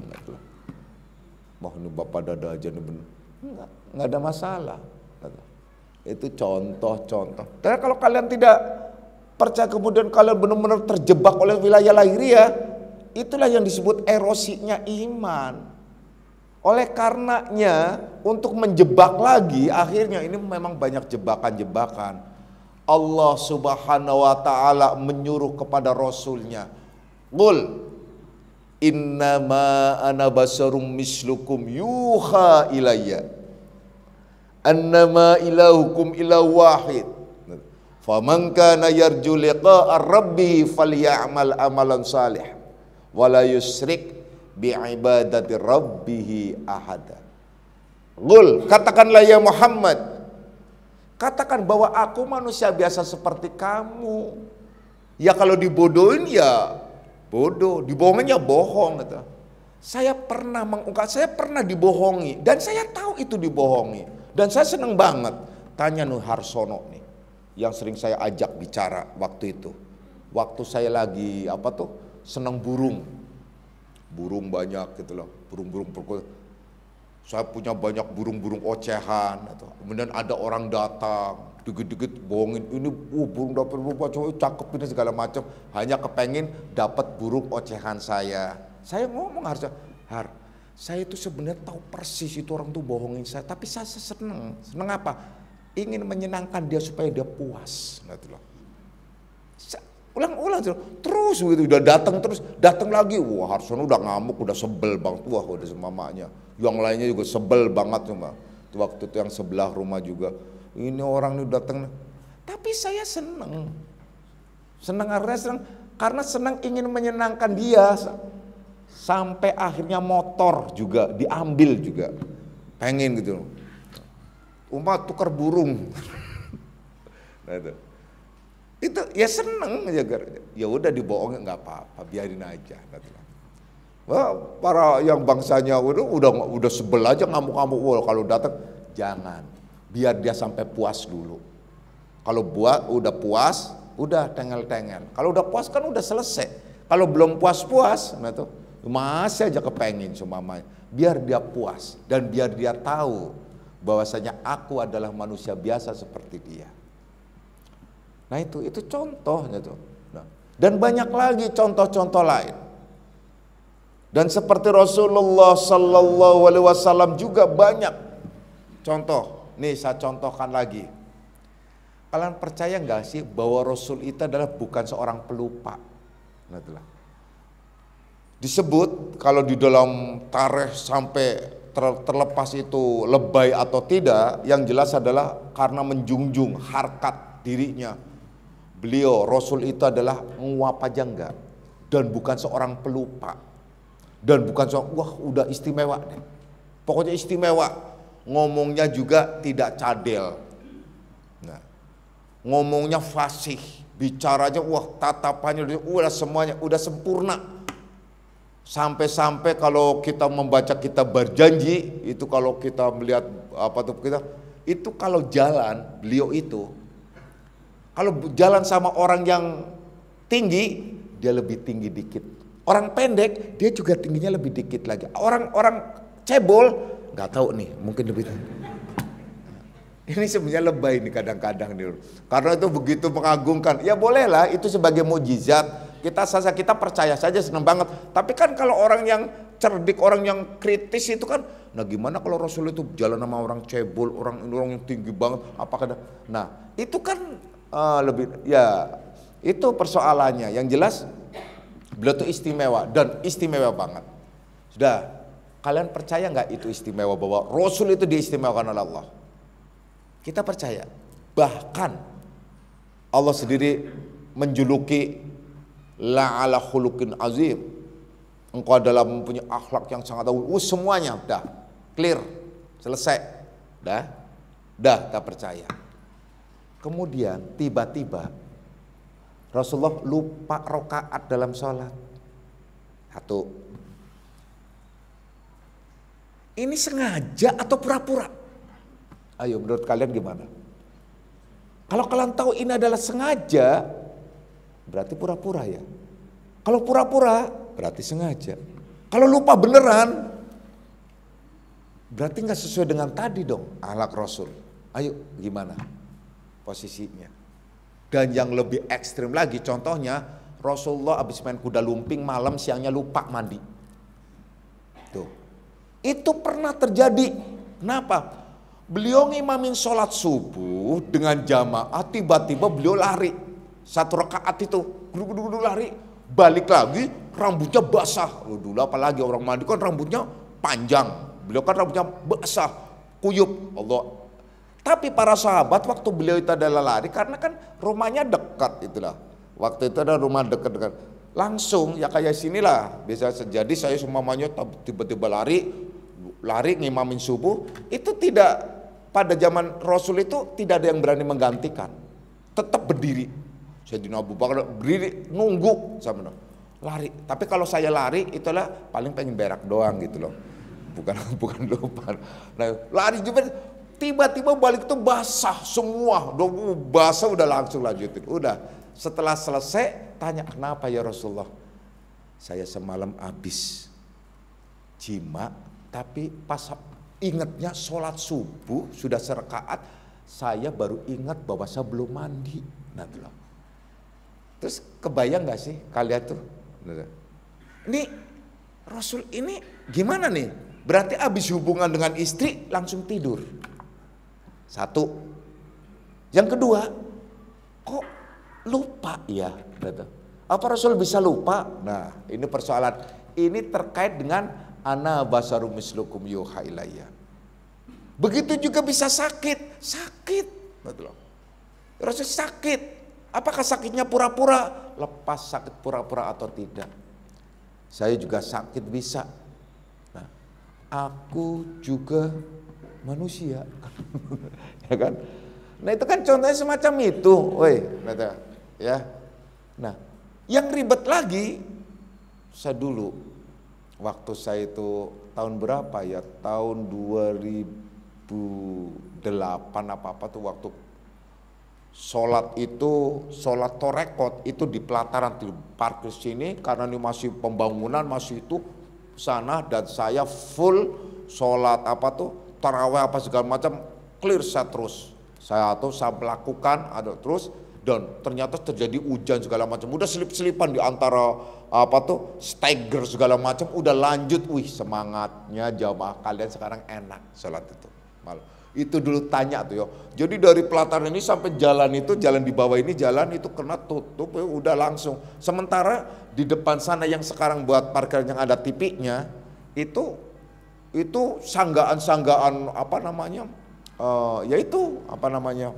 Ini Bapak dada aja nih bener. Enggak ada masalah. Itu contoh-contoh. Dan kalau kalian tidak percaya, kemudian kalian benar-benar terjebak oleh wilayah lahiriah, itulah yang disebut erosinya iman. Oleh karenanya untuk menjebak lagi, akhirnya ini memang banyak jebakan-jebakan. Allah Subhanahu wa ta'ala menyuruh kepada Rasulnya, qul innama ana basarum mislukum yuha ilayya annama ilahukum ilahu wahid faman kana yarju liqa'a rabbih falyamal amalan salih wala yusrik bi'ibadati rabbihi ahada. Qul, katakanlah ya Muhammad, katakan bahwa aku manusia biasa seperti kamu. Ya kalau dibodohin ya bodoh, dibohongin ya bohong gitu. Saya pernah saya pernah dibohongi, dan saya tahu itu dibohongi, dan saya senang banget. Tanya Nuh Harsono nih, yang sering saya ajak bicara waktu itu. Waktu saya lagi senang burung banyak gitu loh, burung-burung. Saya punya banyak burung-burung ocehan. Kemudian ada orang datang, dikit-dikit bohongin, ini burung dapat cakep ini segala macam, hanya kepengen dapat burung ocehan saya. Saya ngomong harusnya, saya itu sebenarnya tahu persis itu orang tuh bohongin saya, tapi saya seneng apa? Ingin menyenangkan dia supaya dia puas. Ulang-ulang terus begitu, udah datang lagi. Wah, Harsono udah ngamuk, udah sebel banget. Wah, udah mamanya. Yang lainnya juga sebel banget cuma. Waktu itu yang sebelah rumah juga. Ini orang ini datang. Tapi saya senang karena senang ingin menyenangkan dia. Sampai akhirnya motor juga diambil juga. Pengen gitu. Umat tukar burung. Nah, itu ya seneng aja, ya udah dibohongin nggak apa-apa, biarin aja. Wah, para yang bangsanya udah sebel aja, ngamuk-ngamuk. Kalau datang jangan, biar dia sampai puas dulu. Kalau udah puas, udah tengel-tengel. Kalau udah puas kan udah selesai. Kalau belum puas-puas, masih aja kepengin seumpamanya. Biar dia puas dan biar dia tahu bahwasanya aku adalah manusia biasa seperti dia. Nah itu contohnya tuh. Dan banyak lagi contoh-contoh lain. Dan seperti Rasulullah Sallallahu Alaihi Wasallam juga banyak Contoh, nih saya contohkan lagi. Kalian percaya nggak sih bahwa Rasul itu adalah bukan seorang pelupa? Nah, itulah. Disebut kalau di dalam tarikh sampai terlepas itu lebay atau tidak, yang jelas adalah karena menjunjung harkat dirinya. Beliau Rasul itu adalah nguap aja enggak, dan bukan seorang pelupa, dan bukan seorang wah udah istimewa deh. Pokoknya istimewa, ngomongnya juga tidak cadel. Nah, ngomongnya fasih, bicaranya wah tatapannya udah semuanya udah sempurna. Sampai-sampai kalau kita membaca kitab berjanji itu, kalau kita melihat apa tuh kita itu, kalau jalan beliau itu kalau jalan sama orang yang tinggi dia lebih tinggi dikit, orang pendek dia juga tingginya lebih dikit lagi, orang cebol nggak tahu nih mungkin lebih tinggi. Ini sebenarnya lebay nih kadang-kadang nih, karena itu begitu mengagumkan. Ya bolehlah itu sebagai mukjizat, kita percaya saja, senang banget. Tapi kan kalau orang yang cerdik, orang yang kritis itu kan, nah gimana kalau Rasul itu jalan sama orang cebol, orang yang tinggi banget, apakah nah itu kan lebih, ya itu persoalannya. Yang jelas beliau itu istimewa dan istimewa banget. Sudah, kalian percaya nggak itu istimewa, bahwa Rasul itu diistimewakan oleh Allah? Kita percaya. Bahkan Allah sendiri menjuluki la'ala khuluqin azim. Engkau adalah mempunyai akhlak yang sangat agung. Semuanya udah clear, selesai. Dah kita percaya. Kemudian tiba-tiba Rasulullah lupa rakaat dalam sholat. Satu. Ini sengaja atau pura-pura? Ayo menurut kalian gimana? Kalau kalian tahu ini adalah sengaja, berarti pura-pura ya. Kalau pura-pura berarti sengaja. Kalau lupa beneran, berarti nggak sesuai dengan tadi dong akhlak Rasul. Ayo gimana posisinya? Dan yang lebih ekstrim lagi, contohnya Rasulullah habis main kuda lumping malam, siangnya lupa mandi. Tuh, itu pernah terjadi. Kenapa? Beliau ngimamin sholat subuh dengan jamaah, tiba-tiba beliau lari. Satu rakaat itu, duduk lari, balik lagi, rambutnya basah. Dulu apalagi orang mandi kan rambutnya panjang, beliau kan rambutnya basah, kuyup. Allah. Tapi para sahabat waktu beliau itu adalah lari, karena kan rumahnya dekat itulah. Waktu itu ada rumah dekat-dekat. Langsung ya kayak sinilah, bisa jadi saya semuanya tiba-tiba lari ngimamin subuh, itu tidak. Pada zaman Rasul itu tidak ada yang berani menggantikan, tetap berdiri. Sayyidina Abu Bakar berdiri nunggu sama lari. Tapi kalau saya lari itulah paling pengen berak doang gitu loh, bukan lupa. Nah, lari juga tiba-tiba balik itu basah semua, basah udah langsung lanjutin. Udah setelah selesai tanya, kenapa ya Rasulullah? Saya semalam habis jima, tapi pas ingatnya sholat subuh sudah serakaat, saya baru ingat bahwa saya belum mandi. Nah, terus kebayang gak sih kalian tuh? Ini Rasul ini gimana nih? Berarti habis hubungan dengan istri langsung tidur. Satu. Yang kedua, kok lupa ya? Apa Rasul bisa lupa? Nah, ini persoalan. Ini terkait dengan ana basarum mislukum yuha ilayya. Begitu juga bisa sakit. Betul. Rasul sakit. Apakah sakitnya pura-pura? Lepas sakit pura-pura atau tidak. Saya juga sakit bisa. Nah, aku juga manusia. Ya kan? Nah, itu kan contohnya semacam itu. Woi, ya. Nah, yang ribet lagi, saya dulu waktu saya itu tahun berapa ya, tahun 2008 apa tuh, waktu sholat torekot itu di pelataran di parkir sini, karena ini masih pembangunan, masih itu sana, dan saya full sholat tarawih segala macam, clear saya terus. Saya melakukan terus, dan ternyata terjadi hujan segala macam, udah selip-selipan di antara stagger segala macam, udah lanjut, semangatnya jamaah kalian sekarang enak sholat itu. Malah Itu dulu tanya tuh ya. Jadi dari pelataran ini sampai jalan itu, jalan di bawah ini, jalan itu kena tutup ya udah langsung. Sementara di depan sana yang sekarang buat parkir yang ada tipiknya, itu sanggaan-sanggaan apa namanya, yaitu apa namanya,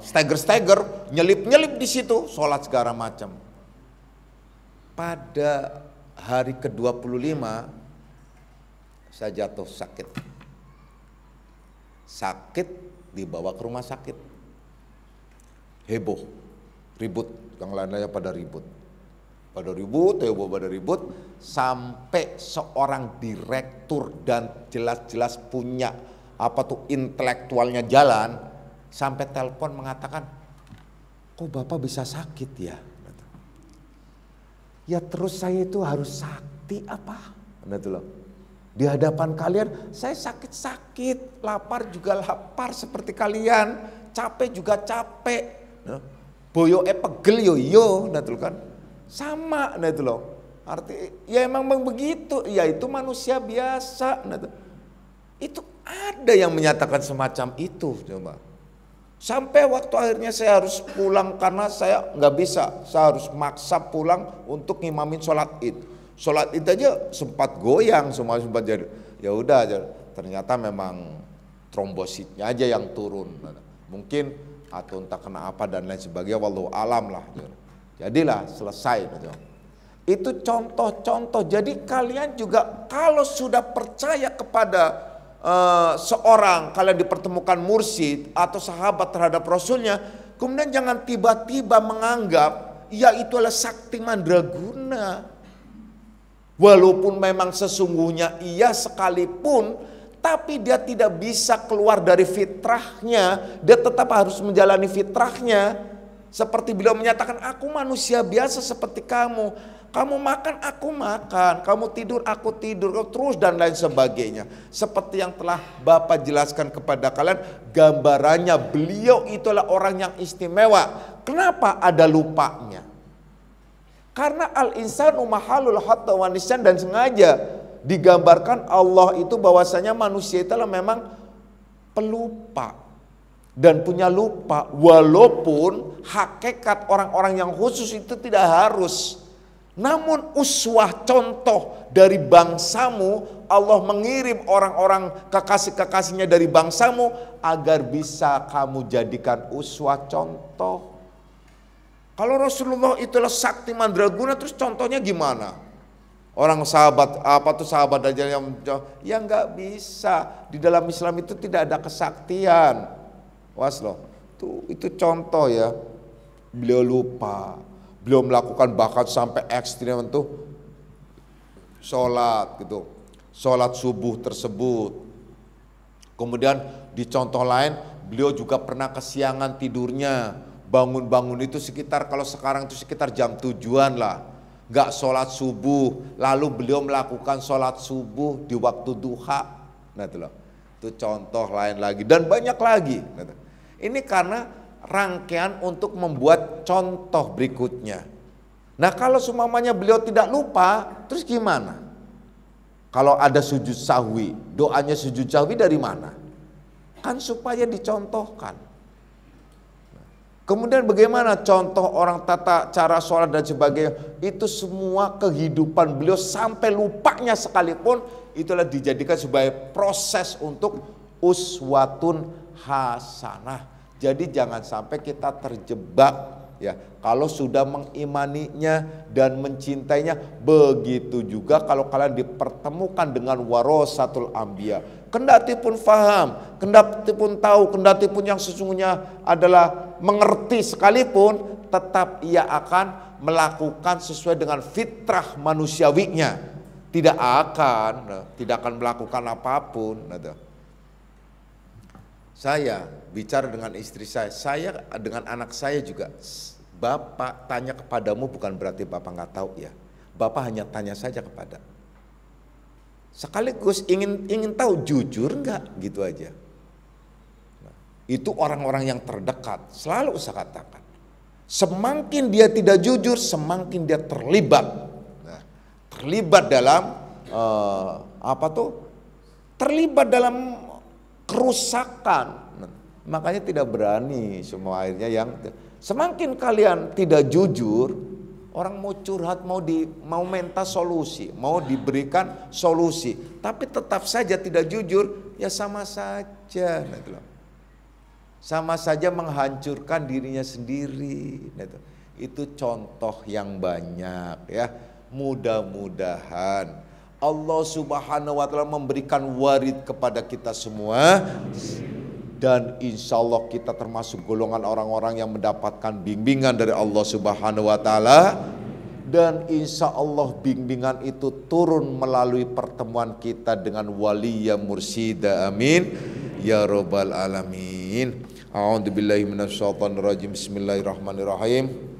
steger-steger, nyelip-nyelip di situ, sholat segala macam. Pada hari ke-25 saya jatuh sakit, dibawa ke rumah sakit, heboh, ribut, yang lain-lainnya pada ribut, sampai seorang direktur dan jelas-jelas punya apa tuh intelektualnya jalan, sampai telepon mengatakan, kok Bapak bisa sakit ya? Ya terus saya itu harus sakti apa? Gitu loh. Di hadapan kalian saya sakit-sakit, lapar juga lapar seperti kalian, capek juga capek, boyo pegel yo, gitu kan, sama, gitu loh. Arti ya emang begitu, ya itu manusia biasa. Itu ada yang menyatakan semacam itu, coba. Sampai waktu akhirnya saya harus pulang karena saya nggak bisa, saya harus maksa pulang untuk ngimamin sholat id. Sholat id aja sempat goyang, semua sempat jadi. Ya udah, ternyata memang trombositnya aja yang turun. Mungkin atau entah kena apa dan lain sebagainya, wallahu alam lah. Jadilah selesai. Itu contoh-contoh. Jadi kalian juga kalau sudah percaya kepada seorang, kalian dipertemukan mursyid atau sahabat terhadap rasulnya, kemudian jangan tiba-tiba menganggap ya itu adalah sakti mandraguna. Walaupun memang sesungguhnya iya sekalipun, tapi dia tidak bisa keluar dari fitrahnya, dia tetap harus menjalani fitrahnya. Seperti beliau menyatakan, aku manusia biasa seperti kamu. Kamu makan, aku makan. Kamu tidur, aku tidur. Terus dan lain sebagainya. Seperti yang telah Bapak jelaskan kepada kalian, gambarannya beliau itulah orang yang istimewa. Kenapa ada lupanya? Karena al-insanu mahalul hatta wa nisyan, dan sengaja digambarkan Allah itu bahwasanya manusia itulah memang pelupa dan punya lupa, walaupun hakikat orang-orang yang khusus itu tidak harus. Namun uswah, contoh dari bangsamu, Allah mengirim orang-orang kekasih-kekasihnya dari bangsamu agar bisa kamu jadikan uswah, contoh. Kalau Rasulullah itulah sakti mandraguna, terus contohnya gimana? Orang sahabat, apa tuh sahabat aja yang ya nggak bisa. Di dalam Islam itu tidak ada kesaktian. Wasloh, itu contoh ya. Beliau lupa, beliau melakukan bahkan sampai ekstrim itu sholat gitu, sholat subuh tersebut. Kemudian di contoh lain, beliau juga pernah kesiangan tidurnya. Bangun-bangun itu sekitar, kalau sekarang itu sekitar jam 7-an lah, gak sholat subuh, lalu beliau melakukan sholat subuh di waktu duha. Nah itu loh, itu contoh lain lagi dan banyak lagi. Ini karena rangkaian untuk membuat contoh berikutnya. Nah kalau semuanya beliau tidak lupa, terus gimana? Kalau ada sujud sahwi, doanya sujud sahwi dari mana? Kan supaya dicontohkan. Kemudian bagaimana contoh orang tata cara sholat dan sebagainya, itu semua kehidupan beliau sampai lupanya sekalipun itulah dijadikan sebagai proses untuk uswatun hasanah. Jadi jangan sampai kita terjebak ya, kalau sudah mengimaninya dan mencintainya. Begitu juga kalau kalian dipertemukan dengan warasatul anbiya, kendati pun faham, kendati pun tahu, kendati pun yang sesungguhnya adalah mengerti sekalipun, tetap ia akan melakukan sesuai dengan fitrah manusiawinya, tidak akan melakukan apapun. Saya bicara dengan istri saya dengan anak saya juga. Bapak tanya kepadamu bukan berarti Bapak nggak tahu ya. Bapak hanya tanya saja kepada. Sekaligus ingin tahu jujur nggak, gitu aja. Nah, itu orang-orang yang terdekat. Selalu saya katakan, semakin dia tidak jujur, semakin dia terlibat. Nah, terlibat dalam terlibat dalam kerusakan. Makanya tidak berani semua akhirnya yang semakin kalian tidak jujur, orang mau curhat, mau minta solusi, mau diberikan solusi, tapi tetap saja tidak jujur, ya sama saja. Sama saja menghancurkan dirinya sendiri. Itu contoh yang banyak ya. Mudah-mudahan Allah Subhanahu wa Ta'ala memberikan warid kepada kita semua. Dan insya Allah kita termasuk golongan orang-orang yang mendapatkan bimbingan dari Allah Subhanahu wa Ta'ala. Dan insya Allah bimbingan itu turun melalui pertemuan kita dengan waliya mursida. Amin ya rabbal alamin. A'udzubillahi minasyaitonirrajim. Bismillahirrahmanirrahim.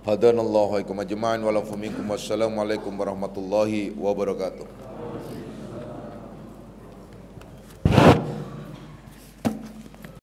Hadanallahu wa iyyakum ajma'in wa lakum minkum wassalamu alaikum warahmatullahi wabarakatuh.